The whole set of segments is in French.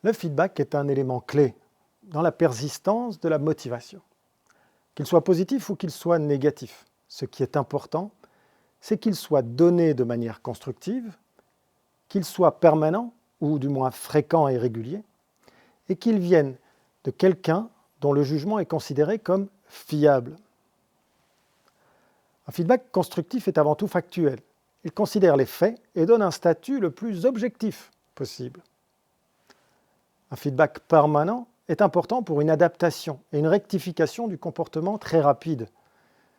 Le feedback est un élément clé dans la persistance de la motivation. Qu'il soit positif ou qu'il soit négatif, ce qui est important, c'est qu'il soit donné de manière constructive, qu'il soit permanent ou du moins fréquent et régulier, et qu'il vienne de quelqu'un dont le jugement est considéré comme fiable. Un feedback constructif est avant tout factuel. Il considère les faits et donne un statut le plus objectif possible. Un feedback permanent est important pour une adaptation et une rectification du comportement très rapide.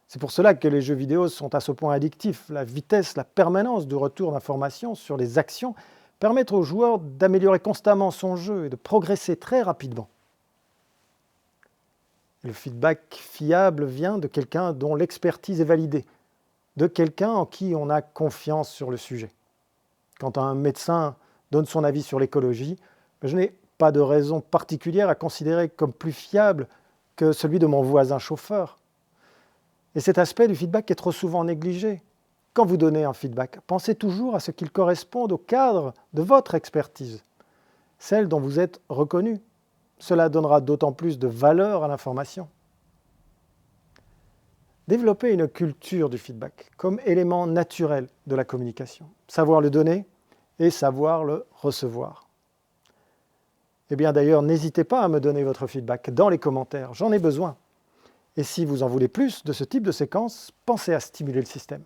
C'est pour cela que les jeux vidéo sont à ce point addictifs. La vitesse, la permanence du retour d'informations sur les actions permettent aux joueurs d'améliorer constamment son jeu et de progresser très rapidement. Le feedback fiable vient de quelqu'un dont l'expertise est validée, de quelqu'un en qui on a confiance sur le sujet. Quand un médecin donne son avis sur l'écologie, je n'ai pas de raison particulière à considérer comme plus fiable que celui de mon voisin chauffeur. Et cet aspect du feedback est trop souvent négligé. Quand vous donnez un feedback, pensez toujours à ce qu'il corresponde au cadre de votre expertise, celle dont vous êtes reconnu. Cela donnera d'autant plus de valeur à l'information. Développer une culture du feedback comme élément naturel de la communication. Savoir le donner et savoir le recevoir. Eh bien d'ailleurs, n'hésitez pas à me donner votre feedback dans les commentaires, j'en ai besoin. Et si vous en voulez plus de ce type de séquence, pensez à stimuler le système.